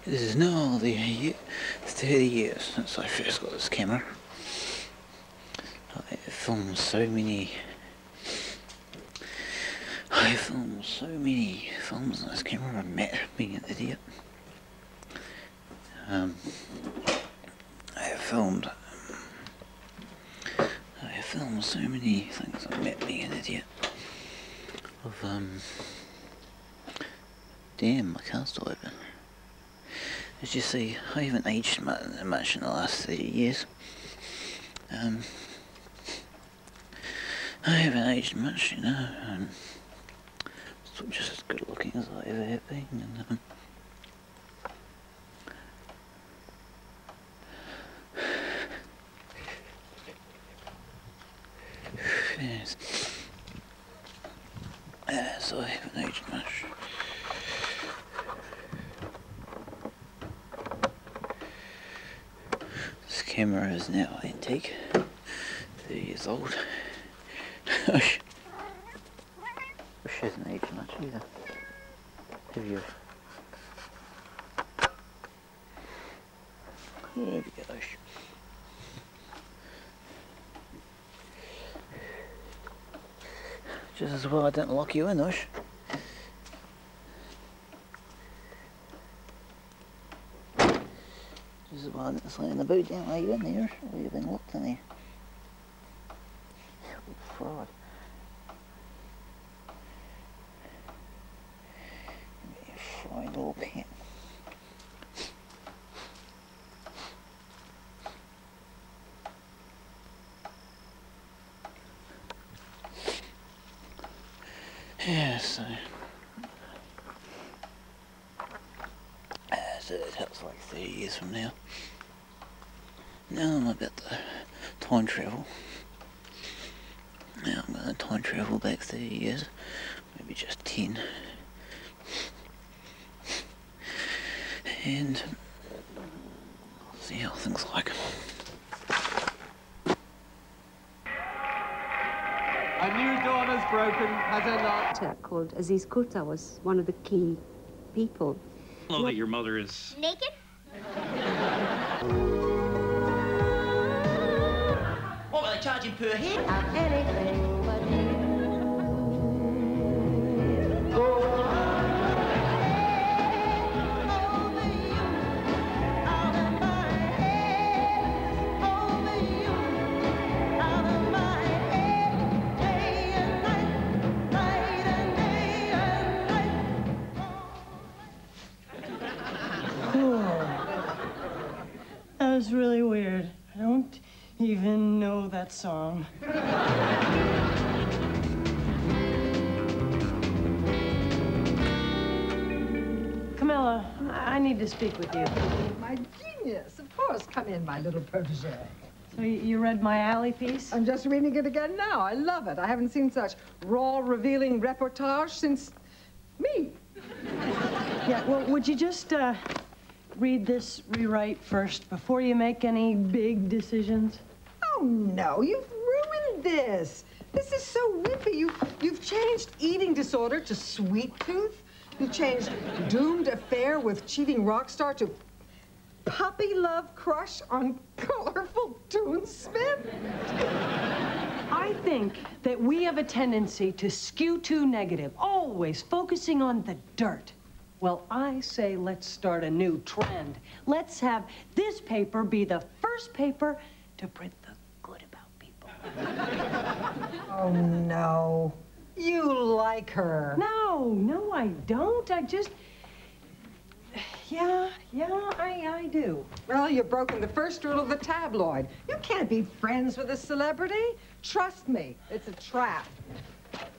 This is now the 30 years since I first got this camera. I filmed so many films on this camera. I met being an idiot. I have filmed so many things. I met being an idiot. Damn, my car's still open. As you see, I haven't aged much in the last 30 years. I haven't aged much, you know. Still just as good looking as I ever have been. And, yes. So I haven't aged much. This camera is now antique, 30 years old. Wish hasn't aged much either. Have you? There we go. Just as well I didn't lock you in, Ush. Just as well I didn't slam the boot down while you in there. Or you've been locked in there. You fraud. You fine little pant. Yeah, so that was like 30 years from now. Now I'm about to time travel. Now I'm going to time travel back 30 years, maybe just 10. And see how things like. A new dawn has broken, has it not? Called Aziz Kurta was one of the key people. I know that your mother is... Naked? What were they charging per head? Anything but That was really weird. I don't even know that song. Camilla, I need to speak with you. My genius. Of course. Come in, my little protege. So you read my alley piece? I'm just reading it again now. I love it. I haven't seen such raw, revealing reportage since me. Yeah, well, would you just read this rewrite first before you make any big decisions? Oh, no. You've ruined this. This is so wimpy. You've changed eating disorder to sweet tooth. You've changed doomed affair with cheating rock star to puppy love crush on colorful Toonsmith. I think that we have a tendency to skew too negative, always focusing on the dirt. Well, I say let's start a new trend. Let's have this paper be the first paper to print the good about people. Oh, no. You like her. No, I don't. I just... Yeah, I do. Well, you've broken the first rule of the tabloid. You can't be friends with a celebrity. Trust me, it's a trap.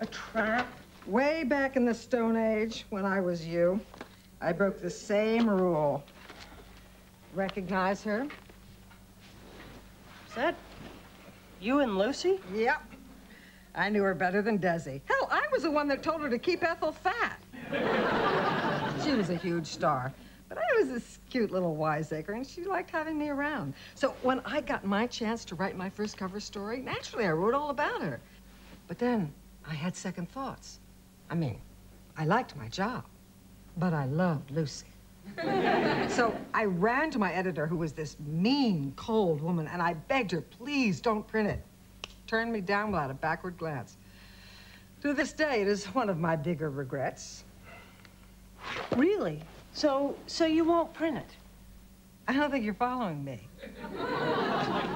A trap? Way back in the Stone Age, when I was you, I broke the same rule. Recognize her? Is that you and Lucy? Yep. I knew her better than Desi. Hell, I was the one that told her to keep Ethel fat. She was a huge star. But I was this cute little wiseacre, and she liked having me around. So when I got my chance to write my first cover story, naturally I wrote all about her. But then I had second thoughts. I mean, I liked my job, but I loved Lucy. So I ran to my editor, who was this mean, cold woman, and I begged her, please don't print it. Turned me down without a backward glance. To this day, it is one of my bigger regrets. Really? So you won't print it? I don't think you're following me.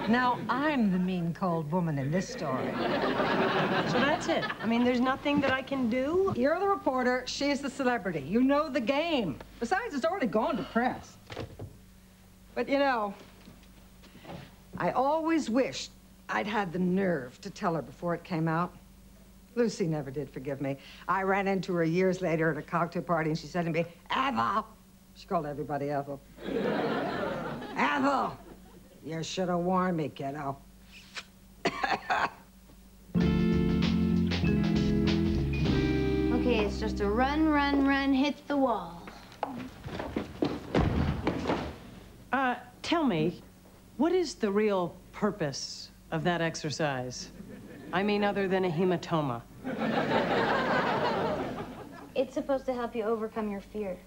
Now, I'm the mean, cold woman in this story. So that's it? I mean, there's nothing that I can do? You're the reporter, she's the celebrity. You know the game. Besides, it's already gone to press. But, you know, I always wished I'd had the nerve to tell her before it came out. Lucy never did forgive me. I ran into her years later at a cocktail party, and she said to me, Ethel. She called everybody Ethel. Ethel, you should have warned me, kiddo. Okay, it's just a run, run, run, hit the wall. Tell me, what is the real purpose of that exercise? I mean, other than a hematoma. It's supposed to help you overcome your fear.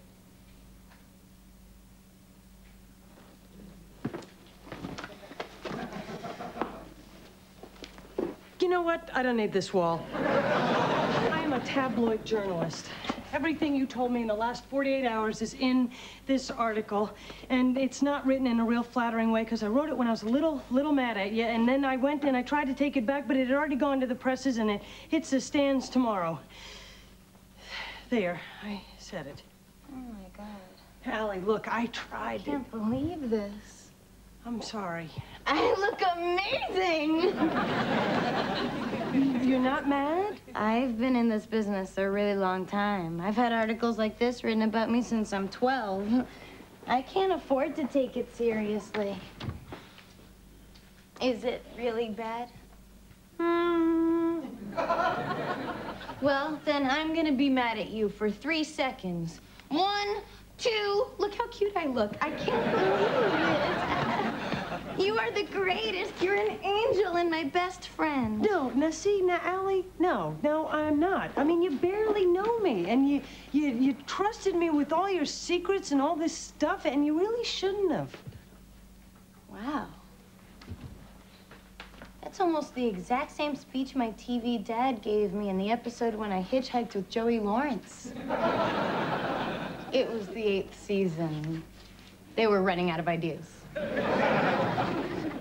You know what? I don't need this wall. I am a tabloid journalist. Everything you told me in the last 48 hours is in this article, and it's not written in a real flattering way because I wrote it when I was a little mad at you, and then I went and I tried to take it back, but it had already gone to the presses, and it hits the stands tomorrow. There, I said it. Oh, my God. Allie, look, I tried. I can't believe this. I'm sorry. I look amazing! You're not mad? I've been in this business a really long time. I've had articles like this written about me since I'm 12. I can't afford to take it seriously. Is it really bad? Well, then I'm gonna be mad at you for 3 seconds. 1, 2, look how cute I look. I can't believe it. You are the greatest. You're an angel and my best friend. No, now see, now Allie, no, I'm not. I mean, you barely know me, and you trusted me with all your secrets and all this stuff, and you really shouldn't have. Wow. That's almost the exact same speech my TV dad gave me in the episode when I hitchhiked with Joey Lawrence. It was the 8th season. They were running out of ideas.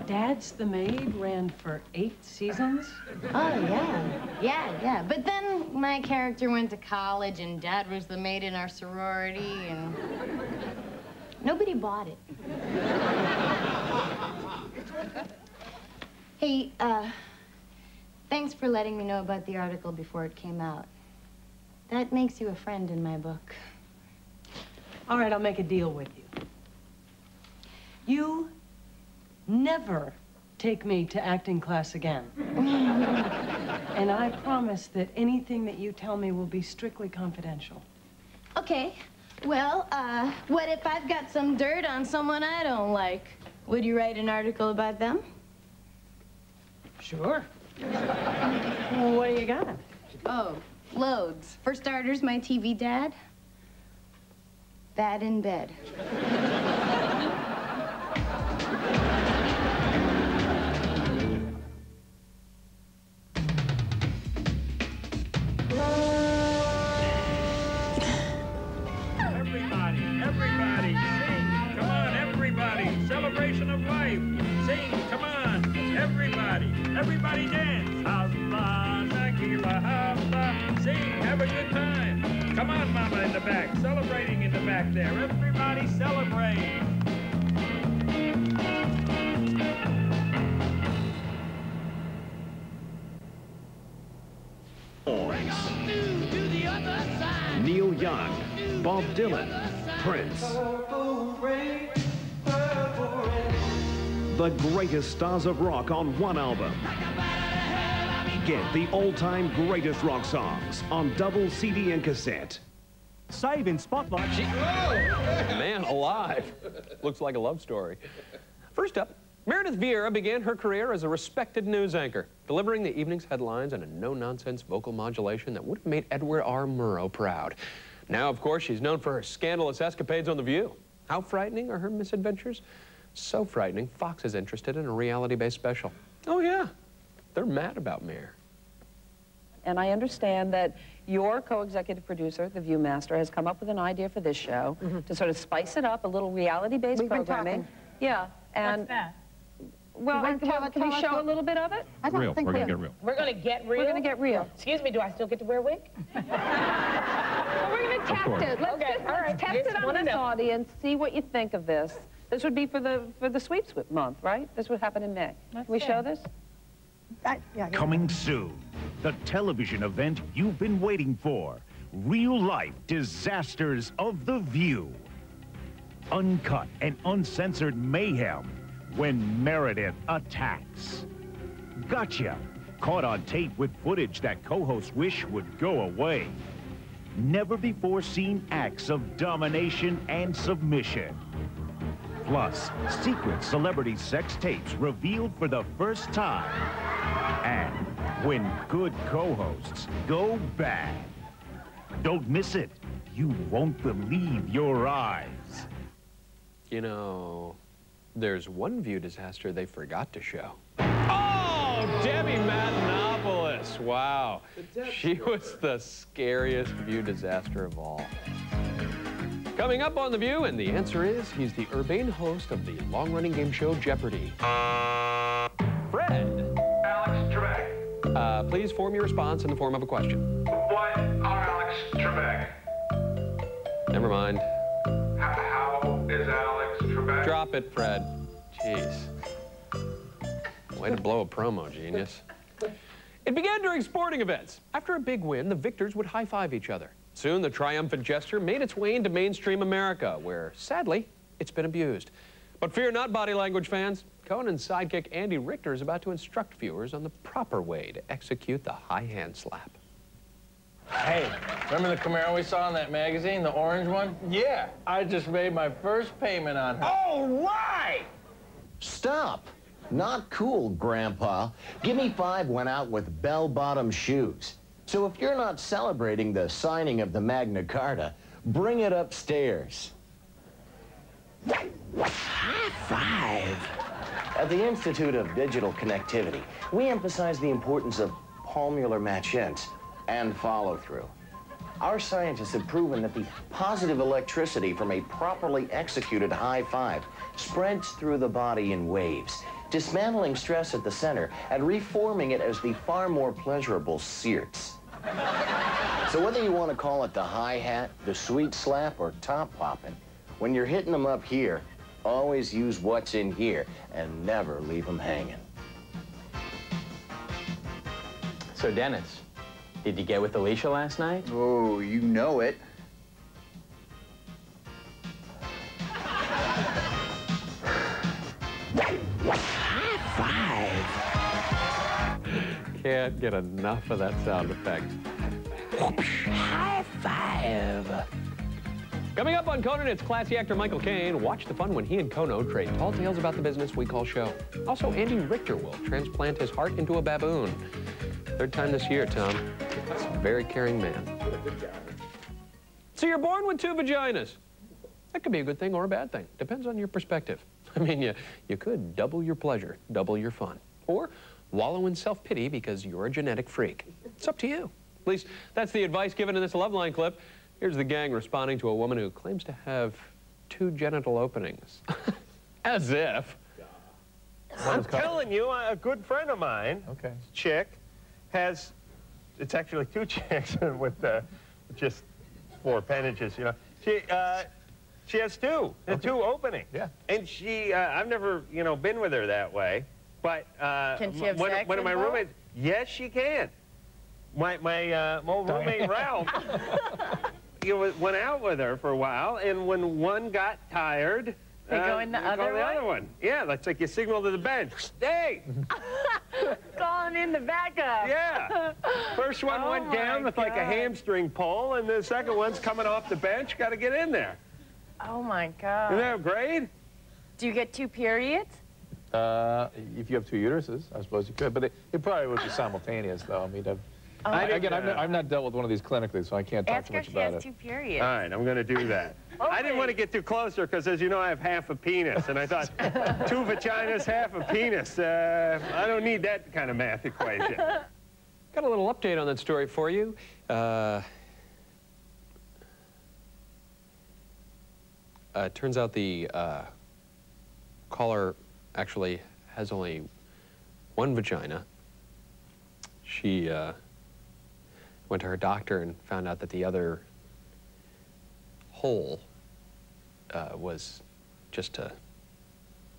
Dad's the Maid ran for 8 seasons? Oh, yeah. Yeah. But then my character went to college, and Dad was the maid in our sorority, and nobody bought it. Hey, thanks for letting me know about the article before it came out. That makes you a friend in my book. All right, I'll make a deal with you. You never take me to acting class again. And I promise that anything that you tell me will be strictly confidential. Okay. Well, what if I've got some dirt on someone I don't like? Would you write an article about them? Sure. Well, what do you got? Oh, loads. For starters, my TV dad. Bad in bed. Everybody, sing. Come on, everybody. Celebration of life. Sing, come on. Everybody dance. Hopla, Nagila, hopla. Sing, have a good time. Come on, Mama in the back. Celebrating in the back there. Everybody celebrate. Neil Young, Bob Dylan, Prince. The greatest stars of rock on one album. Get the all-time greatest rock songs on double CD and cassette. Save in Spotlight. Man alive. Looks like a love story. First up, Meredith Vieira began her career as a respected news anchor, delivering the evening's headlines in a no-nonsense vocal modulation that would have made Edward R. Murrow proud. Now, of course, she's known for her scandalous escapades on The View. How frightening are her misadventures? So frightening, Fox is interested in a reality-based special. Oh, yeah. They're mad about Mayor. And I understand that your co-executive producer, the Viewmaster, has come up with an idea for this show to sort of spice it up, a little reality-based programming. Yeah, and... What's that? Well, can we show a little bit of it? Real. We're going to get real. We're going to get real? We're going to get real. Excuse me, do I still get to wear a wig? Well, we're going to test it. Let's test it on this audience, see what you think of this. This would be for the Sweeps month, right? This would happen in May. Can we show this? Coming soon, the television event you've been waiting for. Real-life disasters of The View. Uncut and uncensored mayhem when Meredith attacks. Gotcha! Caught on tape with footage that co-hosts wish would go away. Never-before-seen acts of domination and submission. Plus, secret celebrity sex tapes revealed for the first time. And when good co-hosts go bad. Don't miss it. You won't believe your eyes. You know, there's one View disaster they forgot to show. Oh, Debbie Matenopoulos. Wow. She was the scariest View disaster of all. Coming up on The View, and the answer is he's the urbane host of the long-running game show Jeopardy. Fred. Alex Trebek. Please form your response in the form of a question. What are Alex Trebek? Never mind. How is Alex Trebek? Drop it, Fred. Jeez. Way to blow a promo, genius. It began during sporting events. After a big win, the victors would high-five each other. Soon, the triumphant gesture made its way into mainstream America, where, sadly, it's been abused. But fear not, body language fans. Conan's sidekick Andy Richter is about to instruct viewers on the proper way to execute the high hand slap. Hey, remember the Camaro we saw in that magazine, the orange one? Yeah, I just made my first payment on her. All right! Stop. Not cool, Grandpa. Gimme 5 went out with bell-bottom shoes. So if you're not celebrating the signing of the Magna Carta, bring it upstairs. High five. At the Institute of Digital Connectivity, we emphasize the importance of palmular matchents and follow-through. Our scientists have proven that the positive electricity from a properly executed high five spreads through the body in waves, dismantling stress at the center and reforming it as the far more pleasurable searts. So whether you want to call it the hi-hat, the sweet slap, or top popping, when you're hitting them up here, always use what's in here and never leave them hanging. So, Dennis, did you get with Alicia last night? Oh, you know it. High five. Can't get enough of that sound effect. High five. Coming up on Conan, it's classy actor Michael Caine. Watch the fun when he and Kono trade tall tales about the business we call show. Also, Andy Richter will transplant his heart into a baboon. 3rd time this year, Tom. He's a very caring man. So you're born with 2 vaginas. That could be a good thing or a bad thing. Depends on your perspective. I mean, you could double your pleasure, double your fun. Or wallow in self-pity because you're a genetic freak. It's up to you. At least that's the advice given in this Loveline clip. Here's the gang responding to a woman who claims to have 2 genital openings. As if. I'm telling you, a good friend of mine, chick, has, it's actually 2 chicks with just 4 appendages, you know. She has 2, 2 openings. Yeah. And she, I've never, you know, been with her that way, but can she have sex one of my roommates, yes, she can. My old roommate Ralph, went out with her for a while, and when one got tired, they go in the other one. Yeah, that's like you signal to the bench. Stay! Calling in the backup. Yeah. First one went down with like a hamstring pull, and the second one's coming off the bench. Got to get in there. Oh my God. Isn't that great? Do you get 2 periods? If you have 2 uteruses, I suppose you could, but it probably would be simultaneous, though. I mean, Again, I've not dealt with one of these clinically, so I can't talk too much about it. Ask her if she has 2 periods. All right, I'm going to do that. Okay. I didn't want to get too closer because, as you know, I have half a penis, and I thought 2 vaginas, half a penis. I don't need that kind of math equation. Got a little update on that story for you. Turns out the caller actually has only 1 vagina. She went to her doctor and found out that the other hole was just a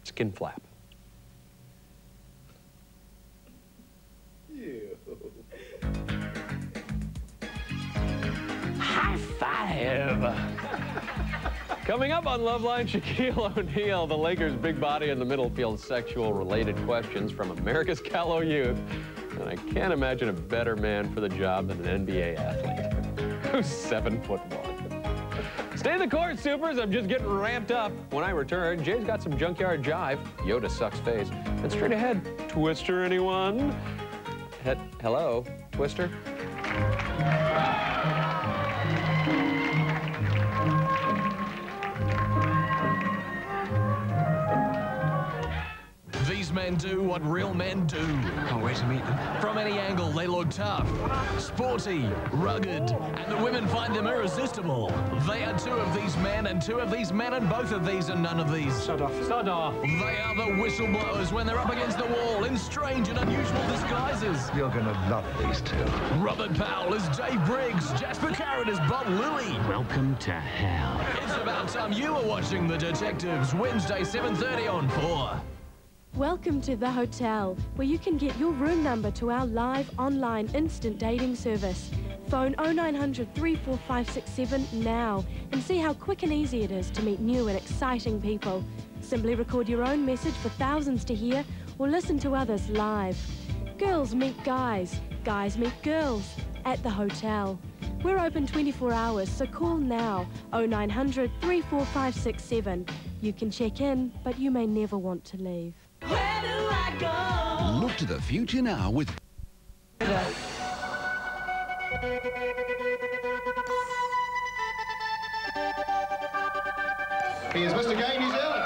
skin flap. High five! Coming up on Loveline, Shaquille O'Neal, the Lakers' big body in the middle fields sexual-related questions from America's callow youth. And I can't imagine a better man for the job than an NBA athlete who's 7'1". Stay the course, Supers. I'm just getting ramped up. When I return, Jay's got some junkyard jive. Yoda sucks face. And straight ahead, Twister, anyone? Hello, Twister? These men do what real men do. Can't wait to meet them. From any angle, they look tough, sporty, rugged, and the women find them irresistible. They are 2 of these men, and 2 of these men, and both of these, and none of these. Shut off. Shut off. They are the whistleblowers when they're up against the wall in strange and unusual disguises. You're gonna love these 2. Robert Powell is Dave Briggs. Jasper Carrot is Bob Lilly. Welcome to hell. It's about time you were watching The Detectives, Wednesday, 7:30 on 4. Welcome to The Hotel, where you can get your room number to our live online instant dating service. Phone 0900 34567 now and see how quick and easy it is to meet new and exciting people. Simply record your own message for thousands to hear or listen to others live. Girls meet guys, guys meet girls at The Hotel. We're open 24 hours, so call now 0900 34567. You can check in, but you may never want to leave. Where do I go? Look to the future now with... Here's Mr. Gay, New Zealand.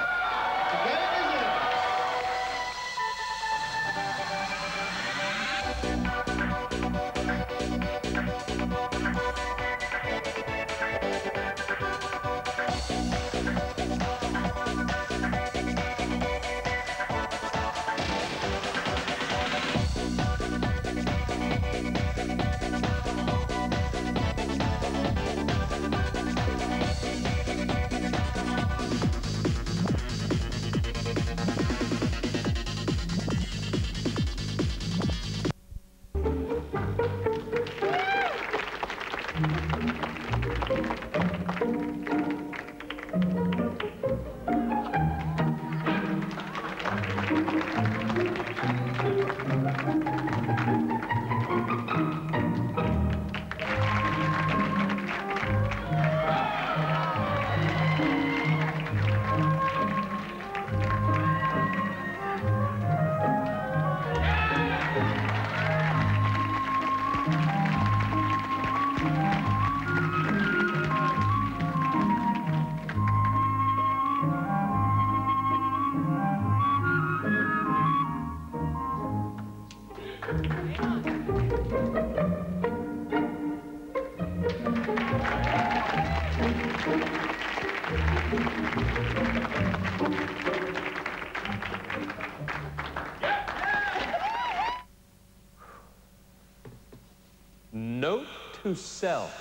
Note to self,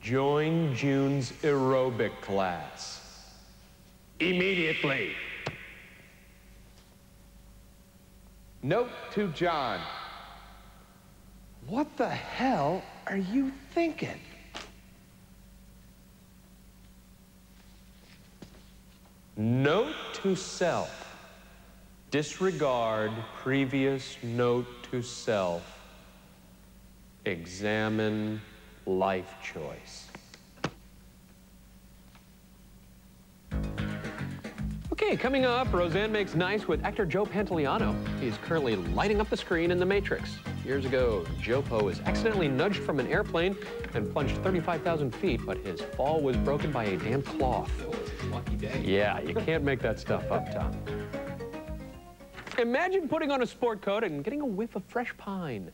join June's aerobic class. Immediately. Note to John, what the hell are you thinking? Note to self, disregard previous note to self. Examine life choice. Okay, coming up, Roseanne Makes Nice with actor Joe Pantoliano. He's currently lighting up the screen in The Matrix. Years ago, Jopo was accidentally nudged from an airplane and plunged 35,000 feet, but his fall was broken by a damp cloth. Lucky day. Yeah, you can't make that stuff up, Tom. Imagine putting on a sport coat and getting a whiff of fresh pine.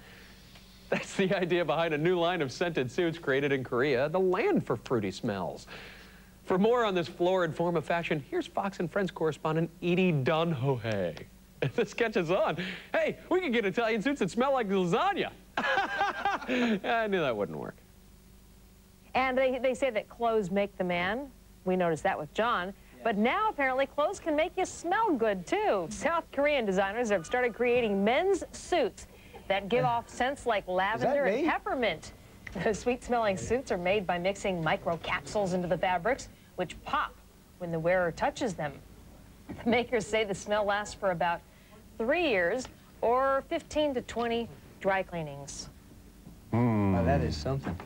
That's the idea behind a new line of scented suits created in Korea, the land for fruity smells. For more on this florid form of fashion, here's Fox and Friends correspondent Edie Dunhohe. This catches on. Hey, we could get Italian suits that smell like lasagna. I knew that wouldn't work. And they say that clothes make the man. We noticed that with John. But now, apparently, clothes can make you smell good, too. South Korean designers have started creating men's suits that give off scents like lavender and peppermint. The sweet-smelling suits are made by mixing microcapsules into the fabrics, which pop when the wearer touches them. The makers say the smell lasts for about 3 years or 15 to 20 dry cleanings. Well, that is something.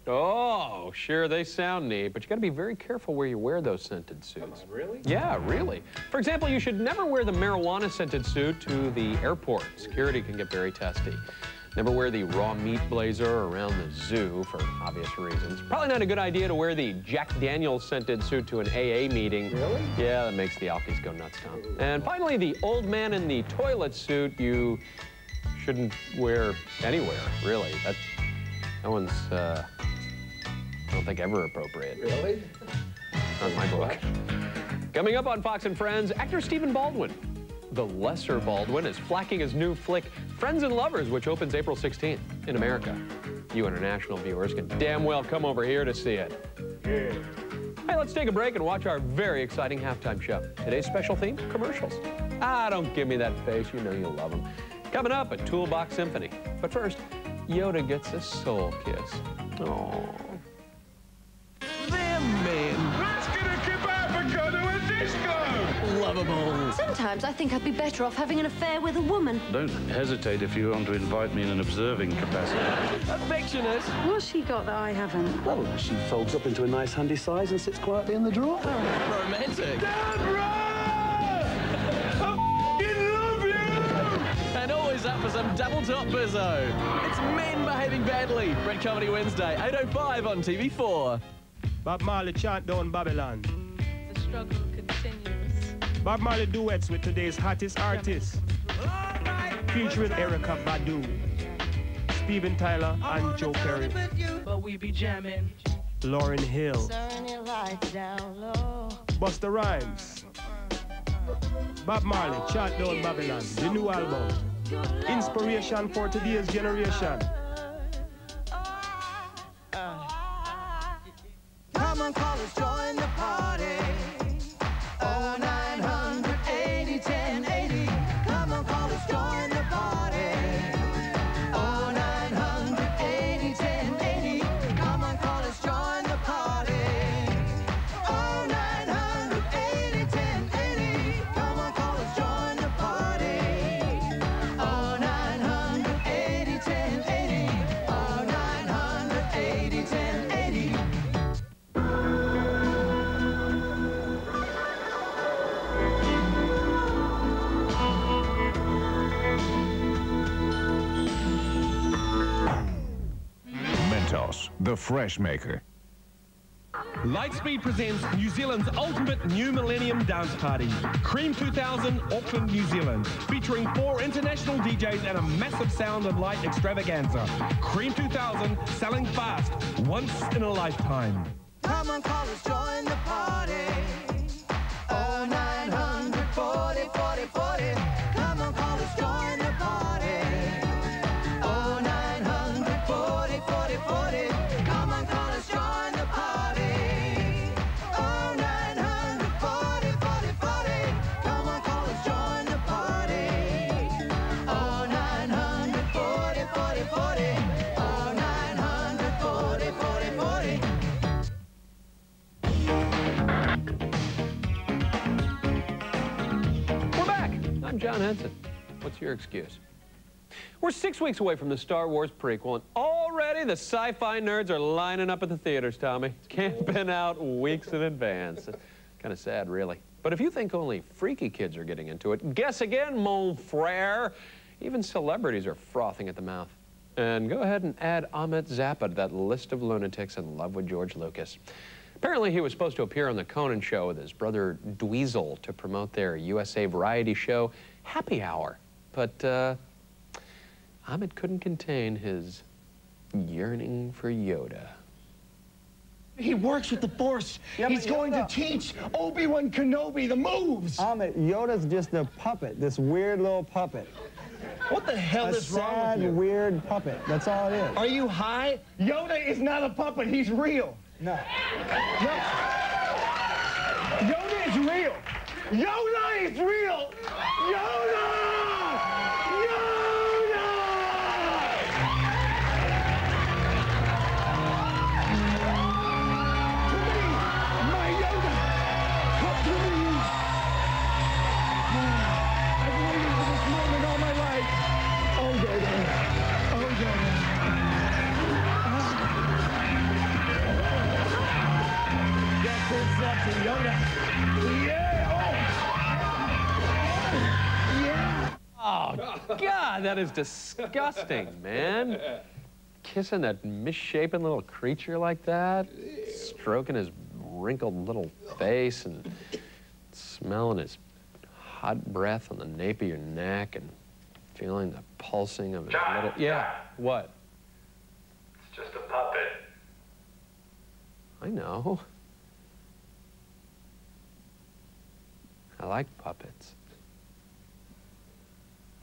Oh, sure, they sound neat, but you got to be very careful where you wear those scented suits. Really? Yeah, really. For example, you should never wear the marijuana-scented suit to the airport. Security can get very testy. Never wear the raw meat blazer around the zoo for obvious reasons. Probably not a good idea to wear the Jack Daniels scented suit to an AA meeting. Really? Yeah, that makes the alkies go nuts, Tom. And finally, the old man in the toilet suit you shouldn't wear anywhere, really. That one's, I don't think ever appropriate. Really? Not in my book. Coming up on Fox and Friends, actor Stephen Baldwin. The lesser Baldwin is flacking his new flick, Friends and Lovers, which opens April 16th in America. You international viewers can damn well come over here to see it. Yeah. Hey, let's take a break and watch our very exciting halftime show. Today's special theme, commercials. Ah, don't give me that face. You know you'll love them. Coming up, a Toolbox Symphony. But first, Yoda gets a soul kiss. Oh. Them men. Let's get a kebab and go to a disco! Lovable. Sometimes I think I'd be better off having an affair with a woman. Don't hesitate if you want to invite me in an observing capacity. Affectionate. What's she got that I haven't? Well, she folds up into a nice handy size and sits quietly in the drawer. Romantic. And always up for some double top bizzo. It's Men Behaving Badly. Red Comedy Wednesday, 8:05 on TV4. Bob Marley chant down Babylon. The struggle continues. Bob Marley duets with today's hottest artists. Featuring Erykah Badu, Steven Tyler, and Joe Perry. But we be jamming. Lauryn Hill. Busta Rhymes. Bob Marley, Chant Down Babylon, the new album. Inspiration for today's generation. Come on, callers, join the party. Oh, 980 1080. Come on, callers, join the party. Oh, 980 1080. Come on, callers, join the party. Oh, 980 1080. Come on, callers, join the party. Oh, 980 1080. Oh, 980 1080. Mentos, the fresh maker. Lightspeed presents New Zealand's ultimate New Millennium dance party. Cream 2000, Auckland, New Zealand. Featuring 4 international DJs and a massive sound and light extravaganza. Cream 2000, selling fast, once in a lifetime. Come on, callers, join the party. Oh, 940 40 40. Come on, callers, join the party. Oh, 940 40 40. Come on, callers, join the party. Oh, 940 40 40. Come on, callers, join the party. Oh, 940 40 40. Oh, 940 40 40. We're back. I'm John Henson. What's your excuse? We're 6 weeks away from the Star Wars prequel, and already the sci-fi nerds are lining up at the theaters, Tommy. Camping out weeks in advance. It's kind of sad, really. But if you think only freaky kids are getting into it, guess again, mon frere. Even celebrities are frothing at the mouth. And go ahead and add Ahmet Zappa to that list of lunatics in love with George Lucas. Apparently, he was supposed to appear on The Conan Show with his brother Dweezil to promote their USA variety show, Happy Hour. But Ahmet couldn't contain his yearning for Yoda. He works with the Force. Yeah, He's going to teach Obi-Wan Kenobi the moves. Ahmet, Yoda's just a puppet, this weird little puppet. What the hell is wrong with sad, you? weird puppet. That's all it is. Are you high? Yoda is not a puppet. He's real. No. No. Yoda is real. Yoda is real. Yoda! Oh, God, that is disgusting, man. Kissing that misshapen little creature like that, stroking his wrinkled little face and smelling his hot breath on the nape of your neck and feeling the pulsing of his little... Yeah, what? It's just a puppet. I know. I like puppets.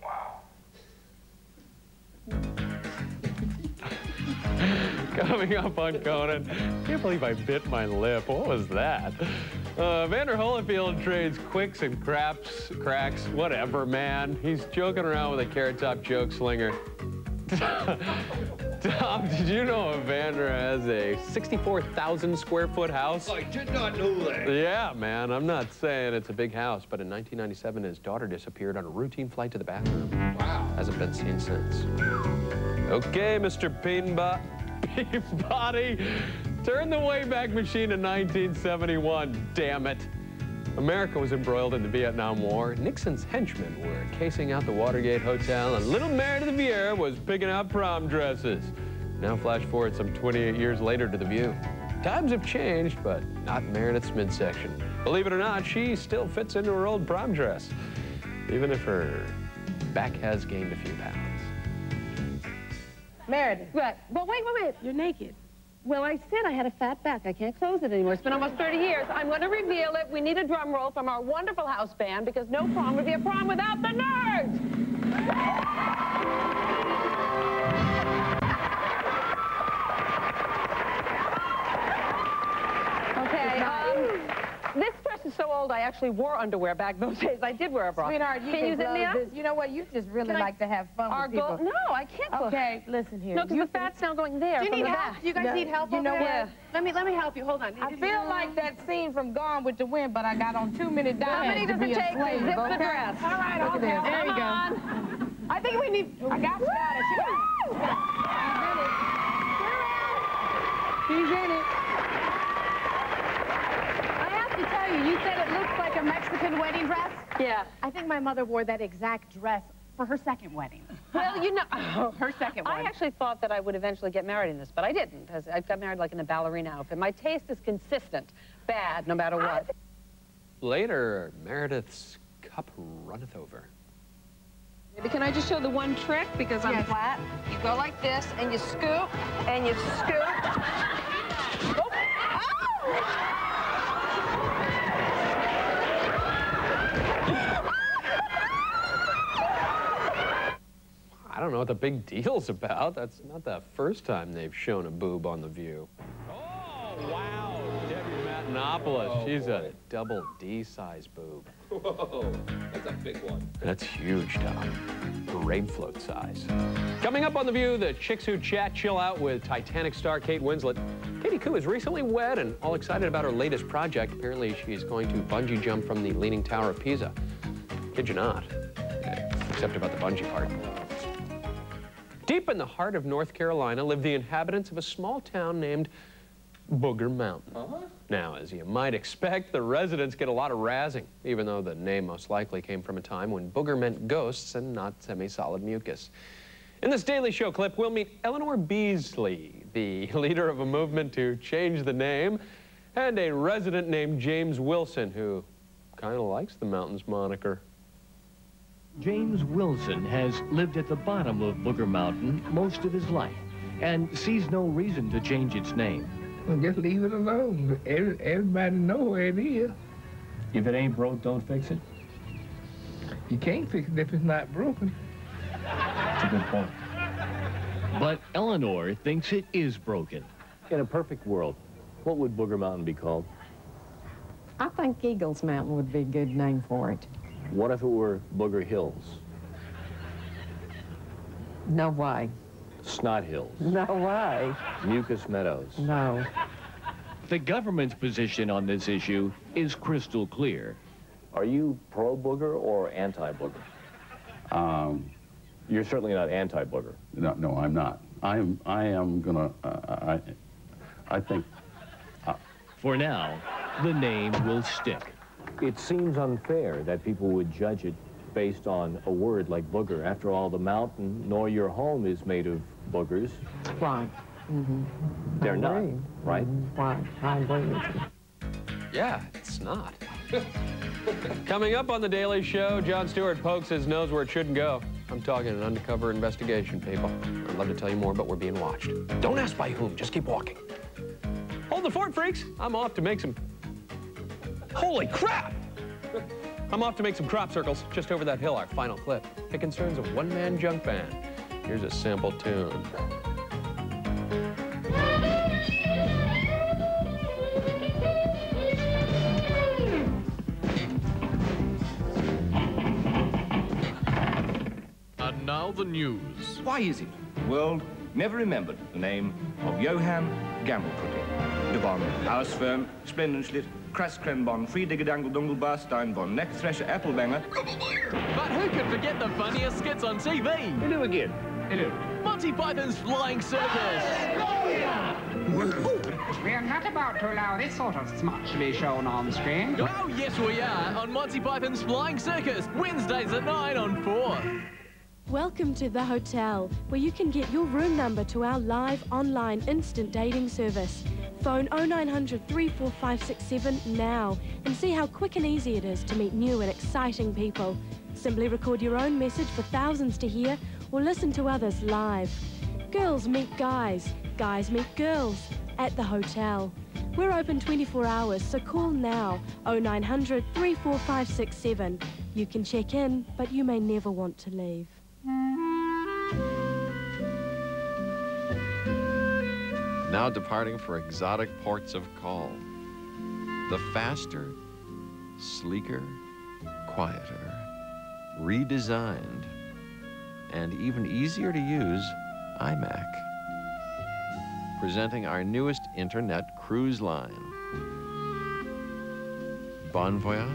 Wow. Coming up on Conan, I can't believe I bit my lip. What was that? Vander Holyfield trades quicks and cracks, whatever, man. He's joking around with a Carrot Top joke slinger. Tom, did you know Evander has a 64,000 square foot house? I did not know that. Yeah, man, I'm not saying it's a big house, but in 1997, his daughter disappeared on a routine flight to the bathroom. Wow. Hasn't been seen since. Okay, Mr. Peabody, turn the Wayback Machine to 1971, damn it. America was embroiled in the Vietnam War. Nixon's henchmen were casing out the Watergate Hotel, and little Meredith Vieira was picking out prom dresses. Now flash forward some 28 years later to The View. Times have changed, but not Meredith's midsection. Believe it or not, she still fits into her old prom dress, even if her back has gained a few pounds. Meredith. What? Well, wait. You're naked. Well, I said I had a fat back. I can't close it anymore. It's been almost 30 years. I'm going to reveal it. We need a drum roll from our wonderful house band because no prom would be a prom without the nerds. Okay, this dress is so old I actually wore underwear back those days. I did wear a bra. Sweetheart, you can zip me up? You know what? You just really like to have fun with people. No, I can't. Okay, listen here. No, because the fat's now going there. Do you need help? Do you guys need help? You know over there? what? Let me help you. Hold on. I feel like that scene from Gone with the Wind, but I got on too many dimes. How many does it take to zip the dress? All right, Look at this. there you go. I think we need... I got you. She's in it. I have to tell you, you said it looks like a Mexican wedding dress? Yeah. I think my mother wore that exact dress for her second wedding. Well, you know... her second one. I actually thought that I would eventually get married in this, but I didn't. I got married like in a ballerina outfit. My taste is consistent. Bad, no matter what. Later, Meredith's cup runneth over. Maybe can I just show the one trick? Because I'm flat. You go like this, and you scoop, and you scoop. Oh. I don't know what the big deal's about. That's not the first time they've shown a boob on The View. Oh, wow, Debbie Matenopoulos. She's a double D-size boob. Whoa, that's a big one. That's huge, Tom. Parade float size. Coming up on The View, the chicks who chat chill out with Titanic star Kate Winslet. Katie Koo is recently wed and all excited about her latest project. Apparently, she's going to bungee jump from the Leaning Tower of Pisa. Kid you not. Except about the bungee part. Deep in the heart of North Carolina live the inhabitants of a small town named Booger Mountain. Now, as you might expect, the residents get a lot of razzing, even though the name most likely came from a time when booger meant ghosts and not semi-solid mucus. In this Daily Show clip, we'll meet Eleanor Beasley, the leader of a movement to change the name, and a resident named James Wilson, who kind of likes the mountains moniker. James Wilson has lived at the bottom of Booger Mountain most of his life and sees no reason to change its name. Well, just leave it alone. Everybody know where it is. If it ain't broke, don't fix it. You can't fix it if it's not broken. That's a good point. But Eleanor thinks it is broken. In a perfect world, what would Booger Mountain be called? I think Eagles Mountain would be a good name for it. What if it were Booger Hills? No way. Snot Hills? No way. Mucus Meadows? No. The government's position on this issue is crystal clear. Are you pro-Booger or anti-Booger? You're certainly not anti-Booger. No, I'm not. I am gonna, I think... For now, the name will stick. It seems unfair that people would judge it based on a word like booger. After all, the mountain nor your home is made of boogers. Right. Mm-hmm. They're not, right? Right. I agree with you. Yeah, it's not. Coming up on The Daily Show, Jon Stewart pokes his nose where it shouldn't go. I'm talking an undercover investigation, people. I'd love to tell you more, but we're being watched. Don't ask by whom, just keep walking. Hold the fort, freaks. I'm off to make some... Holy crap! I'm off to make some crop circles just over that hill, our final clip. It concerns a one-man junk band. Here's a sample tune. And now the news. Why is it the world never remembered the name of Johann Gammelpudding? De von Hausfirm, Splendenschlitt, Krasskrenbon, Friediggedangeldungelbar, Steinbon, Neckthresher, Applebanger. But who could forget the funniest skits on TV? Hello again. Hello. Monty Python's Flying Circus. We are not about to allow this sort of smut to be shown on screen. Oh, yes, we are, on Monty Python's Flying Circus, Wednesdays at 9 on 4. Welcome to The Hotel, where you can get your room number to our live online instant dating service. Phone 0900 34567 now and see how quick and easy it is to meet new and exciting people. Simply record your own message for thousands to hear or listen to others live. Girls meet guys, guys meet girls at The Hotel. We're open 24 hours, so call now 0900 34567. You can check in, but you may never want to leave. Now departing for exotic ports of call. The faster, sleeker, quieter, redesigned, and even easier to use iMac. Presenting our newest internet cruise line. Bon voyage.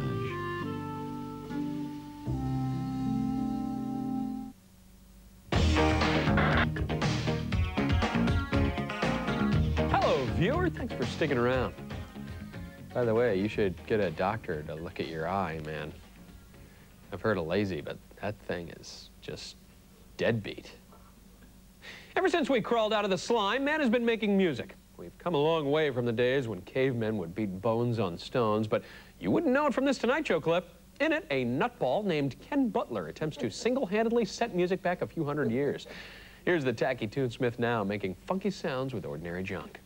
Viewer, thanks for sticking around. By the way, you should get a doctor to look at your eye, man. I've heard of lazy, but that thing is just deadbeat. Ever since we crawled out of the slime, man has been making music. We've come a long way from the days when cavemen would beat bones on stones, but you wouldn't know it from this Tonight Show clip. In it, a nutball named Ken Butler attempts to single-handedly set music back a few hundred years. Here's the tacky tunesmith now making funky sounds with ordinary junk.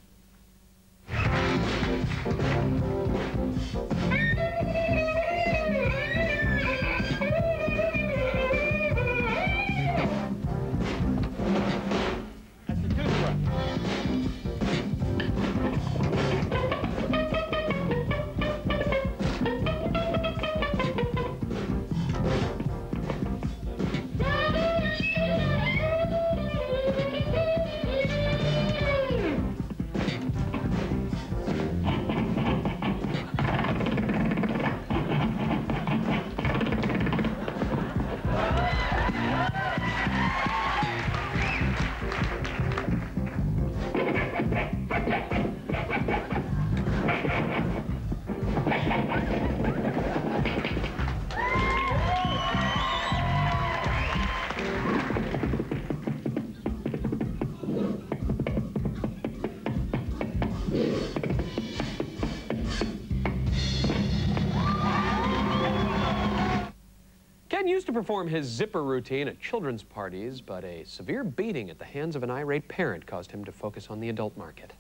used to perform his zipper routine at children's parties, but a severe beating at the hands of an irate parent caused him to focus on the adult market.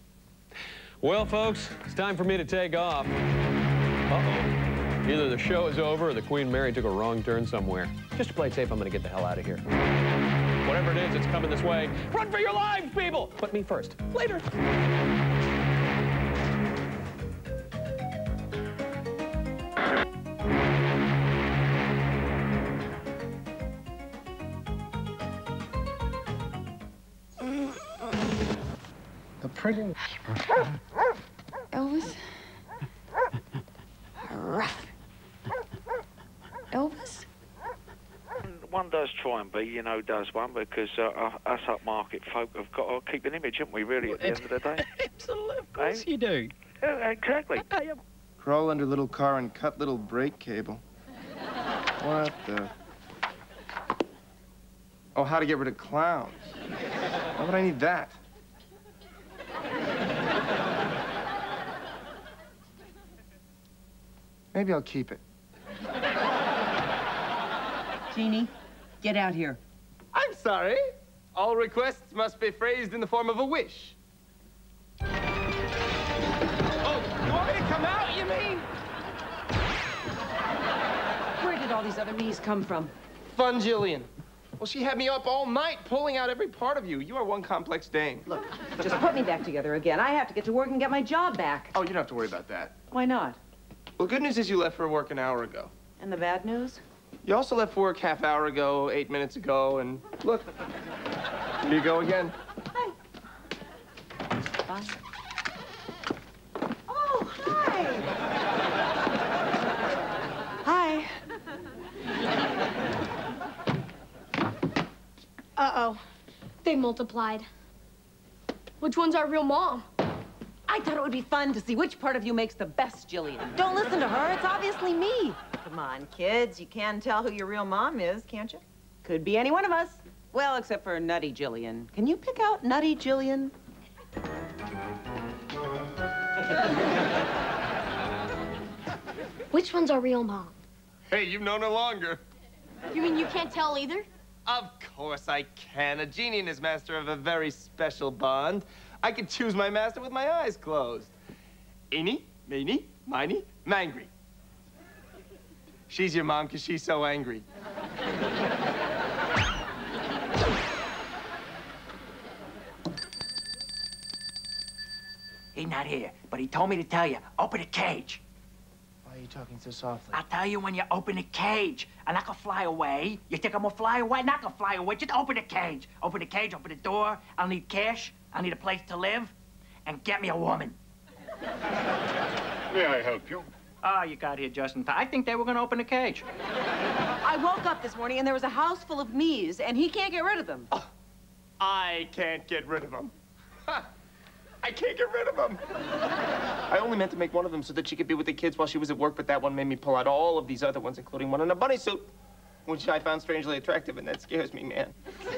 Well, folks, it's time for me to take off. Uh-oh. Either the show is over or the Queen Mary took a wrong turn somewhere. Just to play it safe, I'm going to get the hell out of here. Whatever it is, it's coming this way. Run for your lives, people! But me first. Later. The pretty... Elvis? Rough. Elvis? One does try and be, you know, does one, because us upmarket folk have got to keep an image, haven't we, really, at the end of the day? Absolutely, of course you do. Yeah, exactly. Crawl under little car and cut little brake cable. What the... Oh, how to get rid of clowns. Why would I need that? Maybe I'll keep it. Jeannie, get out here. I'm sorry. All requests must be phrased in the form of a wish. Oh, you want me to come out, you mean? Where did all these other me's come from? Fun Jillian. Well, she had me up all night pulling out every part of you. You are one complex dame. Look, just put me back together again. I have to get to work and get my job back. Oh, you don't have to worry about that. Why not? Well, good news is you left for work an hour ago. And the bad news? You also left for work half hour ago, 8 minutes ago, and look, here you go again. Hi. Bye. Oh, hi. Hi. Uh-oh. They multiplied. Which one's our real mom? I thought it would be fun to see which part of you makes the best Jillian. Don't listen to her. It's obviously me. Come on, kids. You can tell who your real mom is, can't you? Could be any one of us. Well, except for Nutty Jillian. Can you pick out Nutty Jillian? Which one's our real mom? Hey, you've known her longer. You mean you can't tell either? Of course I can. A genie and his master have a very special bond. I could choose my master with my eyes closed. Eeny, meeny, miny, mangry. She's your mom because she's so angry. He's not here, but he told me to tell you, open the cage. Why are you talking so softly? I'll tell you when you open the cage. I'm not gonna fly away. You think I'm gonna fly away? Not gonna fly away. Just open the cage. Open the cage, open the door. I'll need cash. I'll need a place to live. And get me a woman. May I help you? Oh, you got here just in time. I think they were gonna open the cage. I woke up this morning and there was a house full of me's and he can't get rid of them. Oh, I can't get rid of them. I can't get rid of them. I only meant to make one of them so that she could be with the kids while she was at work, but that one made me pull out all of these other ones, including one in a bunny suit, which I found strangely attractive, and that scares me, man.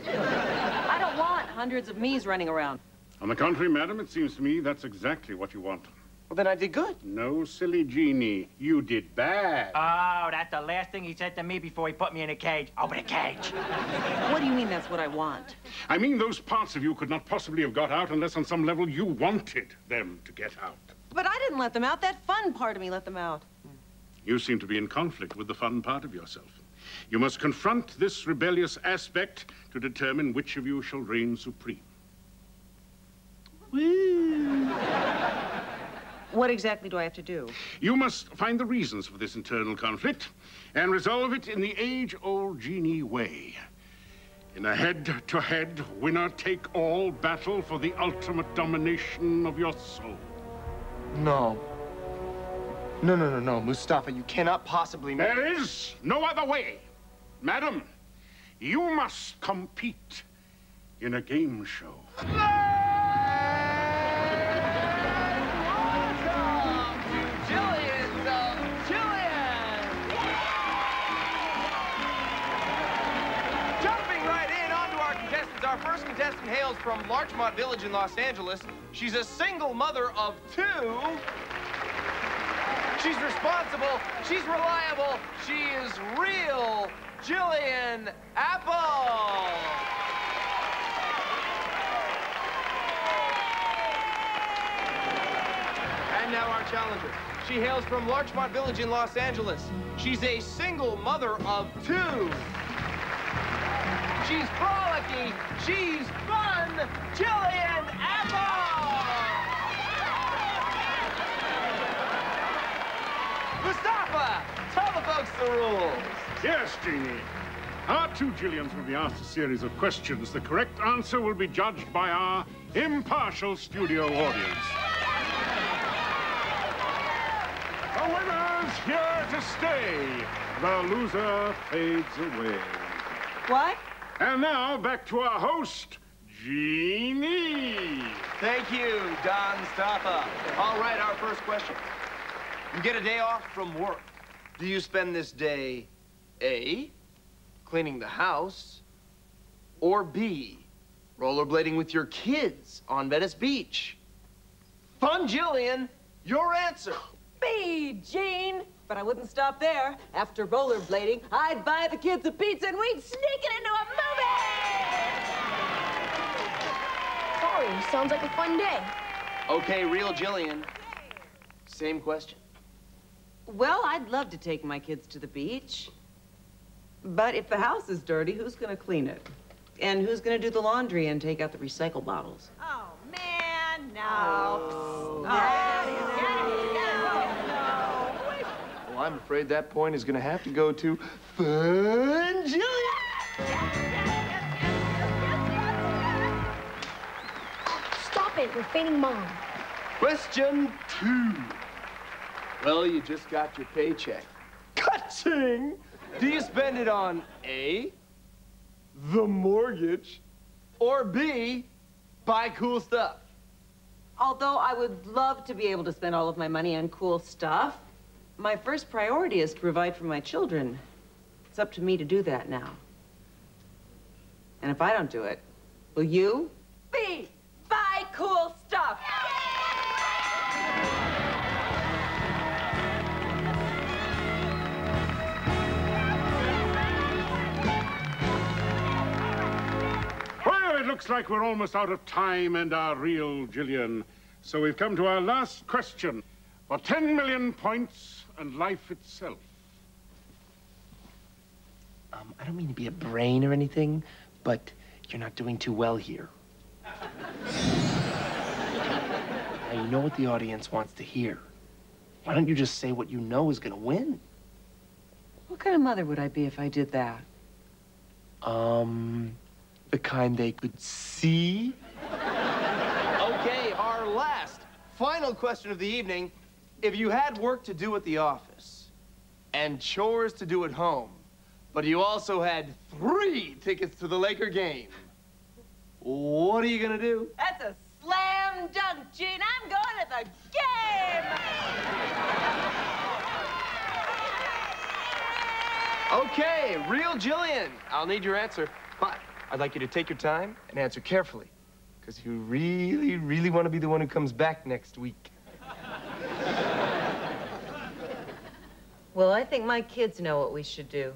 I don't want hundreds of me's running around. On the contrary, madam, it seems to me that's exactly what you want. Well, then I did good. No, silly genie. You did bad. Oh, that's the last thing he said to me before he put me in a cage. Open the cage. What do you mean that's what I want? I mean those parts of you could not possibly have got out unless on some level you wanted them to get out. But I didn't let them out. That fun part of me let them out. You seem to be in conflict with the fun part of yourself. You must confront this rebellious aspect to determine which of you shall reign supreme. Woo! What exactly do I have to do? You must find the reasons for this internal conflict and resolve it in the age-old genie way. In a head-to-head, winner-take-all battle for the ultimate domination of your soul. No. No, Mustafa, you cannot possibly... There is no other way. Madam, you must compete in a game show. Our first contestant hails from Larchmont Village in Los Angeles. She's a single mother of 2. She's responsible, she's reliable, she is real Jillian Apple. And now our challenger. She hails from Larchmont Village in Los Angeles. She's a single mother of 2. She's frolicky. She's fun. Jillian Apple. Mustafa, tell the folks the rules. Yes, Jeannie. Our 2 Jillians will be asked a series of questions. The correct answer will be judged by our impartial studio audience. The winner's here to stay. The loser fades away. What? And now, back to our host, Jeannie. Thank you, Don Staffa. All right, our first question. You get a day off from work. Do you spend this day, A, cleaning the house, or B, rollerblading with your kids on Venice Beach? Fun, Jillian. Your answer. B, Gene. But I wouldn't stop there. After rollerblading, I'd buy the kids a pizza and we'd sneak it into a movie! Sorry, sounds like a fun day. Okay, real Jillian. Same question. Well, I'd love to take my kids to the beach. But if the house is dirty, who's gonna clean it? And who's gonna do the laundry and take out the recycle bottles? Oh, man, no. Well, I'm afraid that point is gonna have to go to Fun Jillian. Stop it, we're feigning Mom. Question 2. Well, you just got your paycheck. Ka-ching! Do you spend it on A, the mortgage, or B, buy cool stuff? Although I would love to be able to spend all of my money on cool stuff, my first priority is to provide for my children. It's up to me to do that now. And if I don't do it, will you? B, buy cool stuff! Well, it looks like we're almost out of time and our real Jillian. So we've come to our last question. For 10 million points and life itself. I don't mean to be a brain or anything, but you're not doing too well here. Now, you know what the audience wants to hear. Why don't you just say what you know is gonna win? What kind of mother would I be if I did that? The kind they could see. Okay, our last, final question of the evening. If you had work to do at the office and chores to do at home, but you also had 3 tickets to the Laker game, what are you gonna do? That's a slam dunk, Gene. I'm going to the game! Okay, real Jillian. I'll need your answer, but I'd like you to take your time and answer carefully, because you really, really want to be the one who comes back next week. Well, I think my kids know what we should do.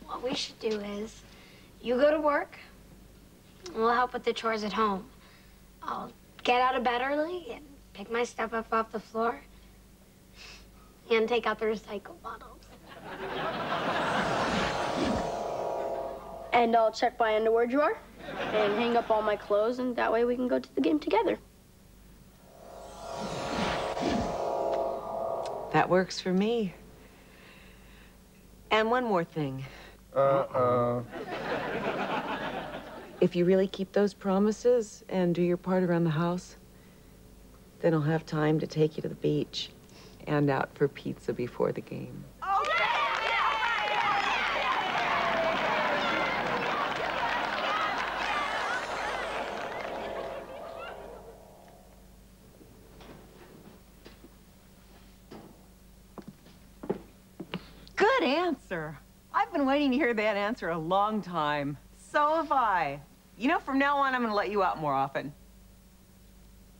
What we should do is, you go to work, and we'll help with the chores at home. I'll get out of bed early and pick my stuff up off the floor and take out the recycle bottles. And I'll check my underwear drawer and hang up all my clothes, and that way we can go to the game together. That works for me. And one more thing. If you really keep those promises and do your part around the house, then I'll have time to take you to the beach and out for pizza before the game. Good answer. I've been waiting to hear that answer a long time. So have I. You know, from now on, I'm going to let you out more often.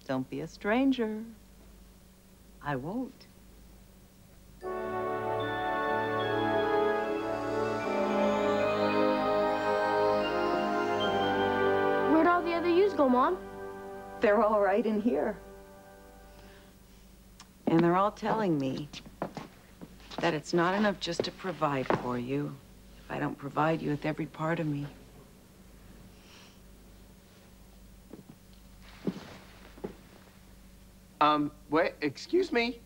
don't be a stranger. I won't. Where'd all the other yous go, Mom? They're all right in here. And they're all telling me that it's not enough just to provide for you if I don't provide you with every part of me. Wait, excuse me?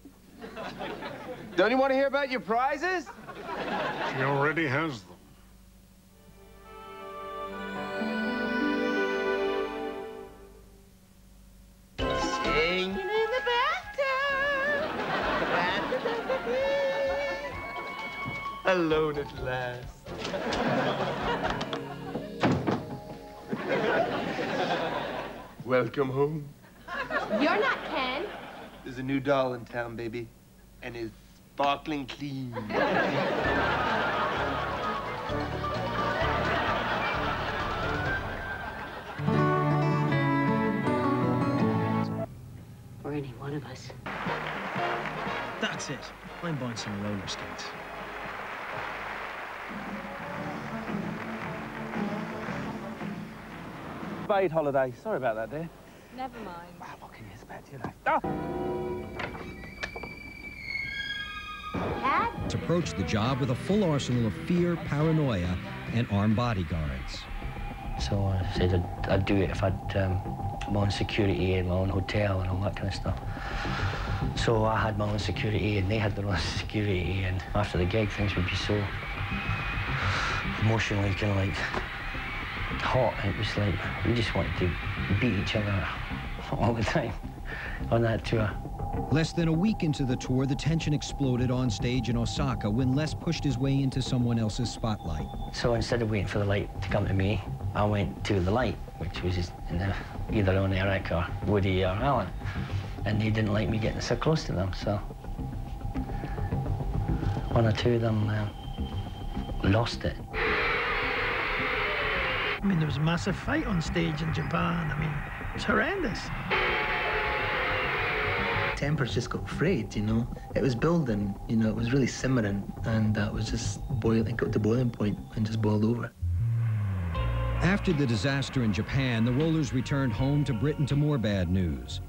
Don't you want to hear about your prizes? She already has them. Singing in the bathtub. Alone at last. Welcome home. You're not Ken. There's a new doll in town, baby. And it's sparkling clean. Or any one of us. That's it. I'm buying some roller skates. Paid holiday. Sorry about that, dear. Never mind. Well, what can you expect, you know? To approach the job with a full arsenal of fear, paranoia, and armed bodyguards. So I said I'd do it if I'd my own security and my own hotel and all that kind of stuff. So I had my own security and they had their own security, and after the gig things would be so emotionally kind of like hot. It was like we just wanted to beat each other all the time on that tour. Less than a week into the tour, the tension exploded on stage in Osaka when Les pushed his way into someone else's spotlight. So instead of waiting for the light to come to me, I went to the light, which was either on Eric or Woody or Alan. And they didn't like me getting so close to them, so one or two of them lost it. I mean, there was a massive fight on stage in Japan. I mean, it was horrendous. Tempers just got frayed, you know. It was building, you know, it was really simmering, and it was just boiling, it got to boiling point and just boiled over. After the disaster in Japan, the Rollers returned home to Britain to more bad news.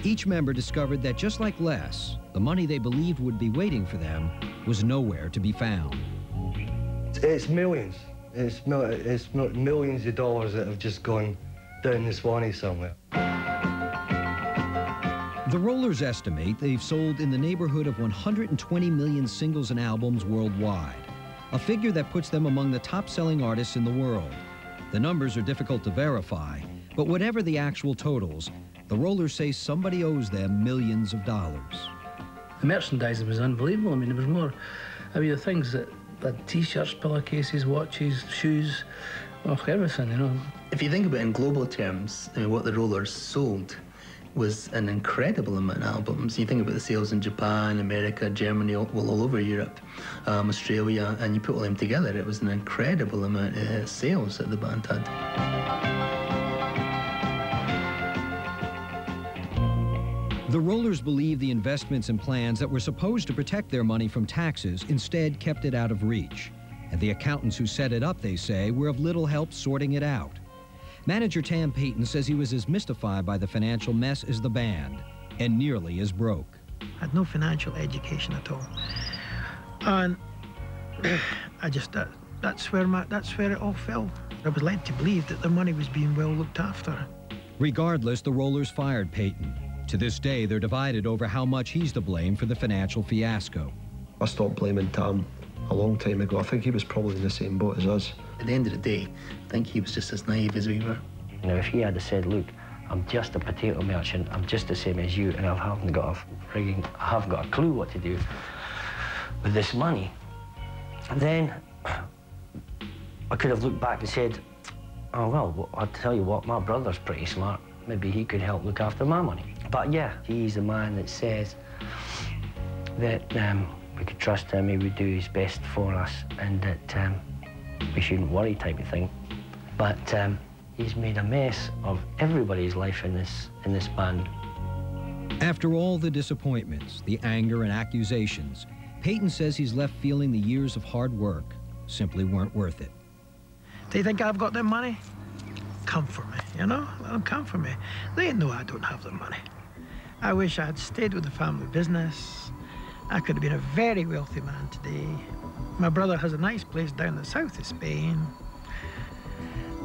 Each member discovered that just like Les, the money they believed would be waiting for them was nowhere to be found. It's millions. It's millions of dollars that have just gone down the Swanee somewhere. The Rollers estimate they've sold in the neighborhood of 120 million singles and albums worldwide, a figure that puts them among the top-selling artists in the world. The numbers are difficult to verify, but whatever the actual totals, the Rollers say somebody owes them millions of dollars. The merchandising was unbelievable. I mean, there was more. I mean, the things that T-shirts, pillowcases, watches, shoes, well, everything, you know. If you think about it in global terms, I mean, what the Rollers sold was an incredible amount of albums. You think about the sales in Japan, America, Germany, all over Europe, Australia, and you put all them together, it was an incredible amount of sales that the band had. The Rollers believe the investments and plans that were supposed to protect their money from taxes instead kept it out of reach. And the accountants who set it up, they say, were of little help sorting it out. Manager Tam Payton says he was as mystified by the financial mess as the band, and nearly as broke. I had no financial education at all. And I just, that's where it all fell. I was led to believe that their money was being well looked after. Regardless, the Rollers fired Payton. To this day, they're divided over how much he's to blame for the financial fiasco. I stopped blaming Tam a long time ago. I think he was probably in the same boat as us. At the end of the day, I think he was just as naive as we were. You know, if he had said, look, I'm just a potato merchant, I'm just the same as you, and I haven't got a clue what to do with this money, then I could have looked back and said, oh, well, I'll tell you what, my brother's pretty smart. Maybe he could help look after my money. But yeah, he's the man that says that we could trust him, he would do his best for us, and that we shouldn't worry type of thing. But he's made a mess of everybody's life in this band. After all the disappointments, the anger and accusations, Peyton says he's left feeling the years of hard work simply weren't worth it. They think I've got their money? Come for me, you know? Let them come for me. They know I don't have the money. I wish I had stayed with the family business. I could have been a very wealthy man today. My brother has a nice place down the south of Spain.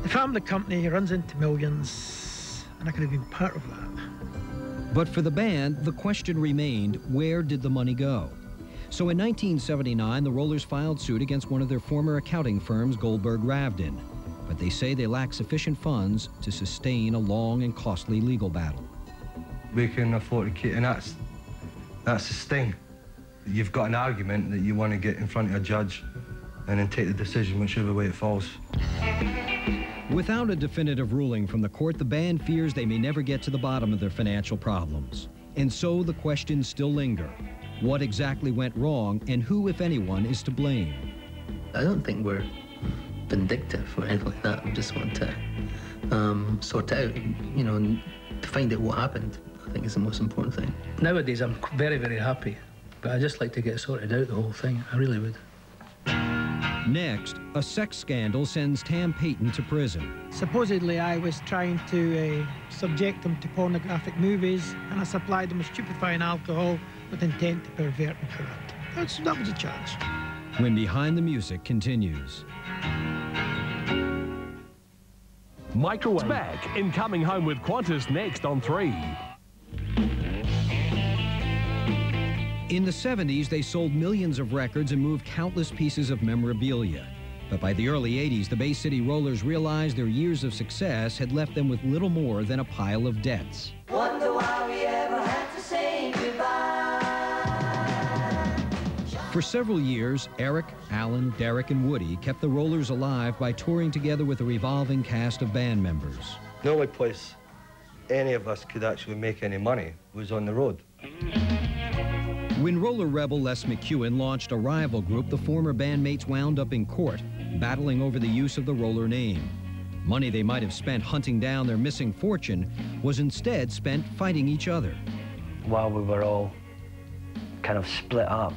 The family company runs into millions, and I could have been part of that. But for the band, the question remained, where did the money go? So in 1979, the Rollers filed suit against one of their former accounting firms, Goldberg Ravden. But they say they lack sufficient funds to sustain a long and costly legal battle. We can afford to keep, and that's the sting. You've got an argument that you want to get in front of a judge and then take the decision whichever way it falls. Without a definitive ruling from the court, the band fears they may never get to the bottom of their financial problems. And so the questions still linger. What exactly went wrong, and who, if anyone, is to blame? I don't think we're vindictive or anything like that. We just want to sort out, you know, and to find out what happened, I think is the most important thing. Nowadays, I'm very, very happy, but I'd just like to get sorted out, the whole thing. I really would. Next, a sex scandal sends Tam Payton to prison. Supposedly, I was trying to subject them to pornographic movies, and I supplied them with stupefying alcohol with intent to pervert and corrupt. That was a charge. When Behind the Music continues. Microwave's back in Coming Home with Qantas next on 3. In the 70s, they sold millions of records and moved countless pieces of memorabilia. But by the early 80s, the Bay City Rollers realized their years of success had left them with little more than a pile of debts. Wonder why we ever had to say goodbye. For several years, Eric, Alan, Derek, and Woody kept the Rollers alive by touring together with a revolving cast of band members. The only place any of us could actually make any money was on the road. When roller rebel Les McEwen launched a rival group, the former bandmates wound up in court, battling over the use of the Roller name. Money they might have spent hunting down their missing fortune was instead spent fighting each other. While we were all kind of split up,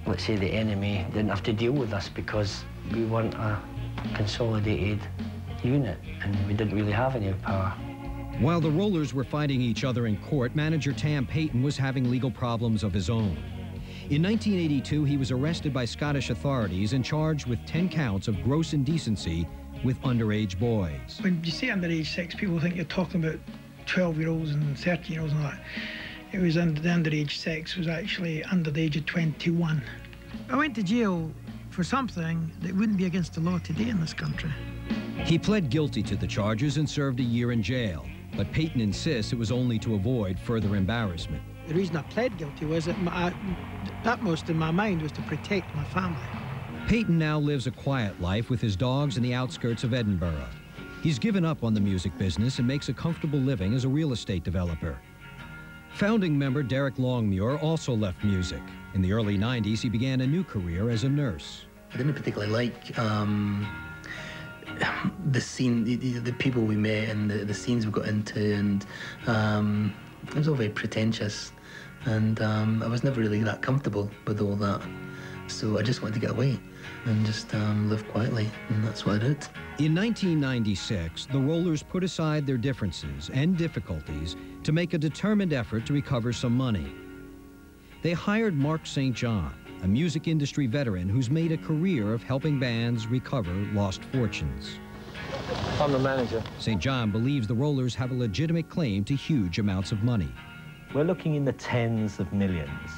let's say the enemy didn't have to deal with us because we weren't a consolidated unit and we didn't really have any power. While the Rollers were fighting each other in court, manager Tam Payton was having legal problems of his own. In 1982, he was arrested by Scottish authorities and charged with 10 counts of gross indecency with underage boys. When you say underage sex, people think you're talking about 12-year-olds and 13-year-olds and all that. It was the underage sex was actually under the age of 21. I went to jail for something that wouldn't be against the law today in this country. He pled guilty to the charges and served a year in jail. But Payton insists it was only to avoid further embarrassment. The reason I pled guilty was that utmost in my mind was to protect my family. Payton now lives a quiet life with his dogs in the outskirts of Edinburgh. He's given up on the music business and makes a comfortable living as a real estate developer. Founding member Derek Longmuir also left music. In the early 90s, he began a new career as a nurse. I didn't particularly like the scene, the people we met and the scenes we got into, and it was all very pretentious, and I was never really that comfortable with all that. So I just wanted to get away and just live quietly, and that's what I did. In 1996, the Rollers put aside their differences and difficulties to make a determined effort to recover some money. They hired Mark St. John, a music industry veteran who's made a career of helping bands recover lost fortunes. I'm the manager. St. John believes the Rollers have a legitimate claim to huge amounts of money. We're looking in the tens of millions,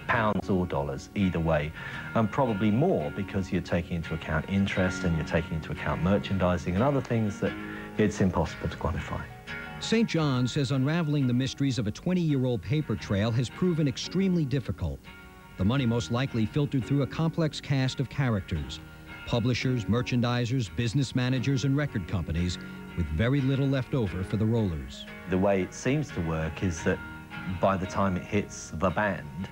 pounds or dollars, either way, and probably more because you're taking into account interest and you're taking into account merchandising and other things that it's impossible to quantify. St. John says unraveling the mysteries of a 20-year-old paper trail has proven extremely difficult. The money most likely filtered through a complex cast of characters, publishers, merchandisers, business managers, and record companies, with very little left over for the Rollers. The way it seems to work is that by the time it hits the band,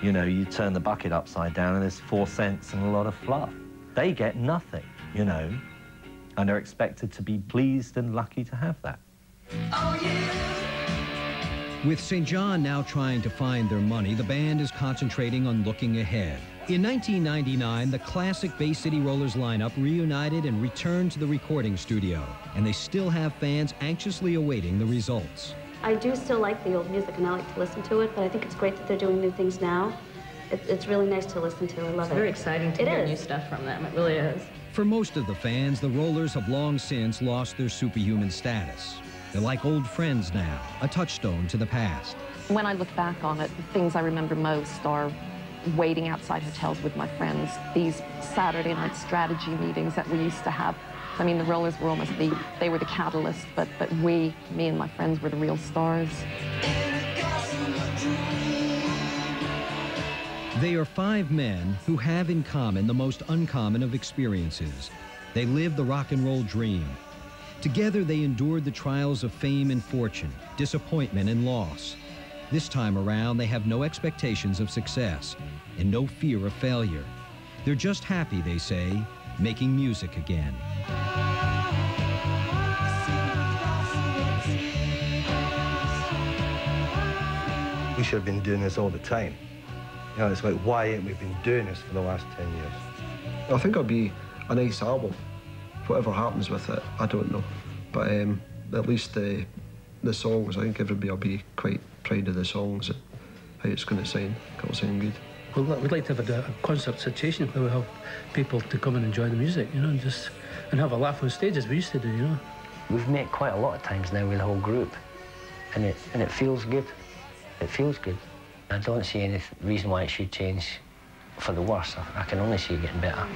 you know, you turn the bucket upside down and there's 4 cents and a lot of fluff. They get nothing, you know, and are expected to be pleased and lucky to have that. Oh, yeah. With St. John now trying to find their money, the band is concentrating on looking ahead. In 1999, the classic Bay City Rollers lineup reunited and returned to the recording studio, and they still have fans anxiously awaiting the results. I do still like the old music, and I like to listen to it, but I think it's great that they're doing new things now. It's really nice to listen to. I love it. It's very exciting to hear new stuff from them. It really is. For most of the fans, the Rollers have long since lost their superhuman status. They're like old friends now, a touchstone to the past. When I look back on it, the things I remember most are waiting outside hotels with my friends, these Saturday night strategy meetings that we used to have. I mean, the Rollers were almost they were the catalyst, but me and my friends were the real stars. They are 5 men who have in common the most uncommon of experiences. They live the rock and roll dream. Together, they endured the trials of fame and fortune, disappointment and loss. This time around, they have no expectations of success and no fear of failure. They're just happy, they say, making music again. We should have been doing this all the time. You know, it's like, why ain't we been doing this for the last 10 years? I think it'll be a nice album. Whatever happens with it, I don't know. But at least the songs, I think everybody will be quite proud of the songs and how it's going to sound. It'll sound good. Well, we'd like to have a concert situation where we have people to come and enjoy the music, you know, and have a laugh on stage as we used to do, you know. We've met quite a lot of times now with the whole group, and it feels good. It feels good. I don't see any reason why it should change for the worse. I can only see it getting better.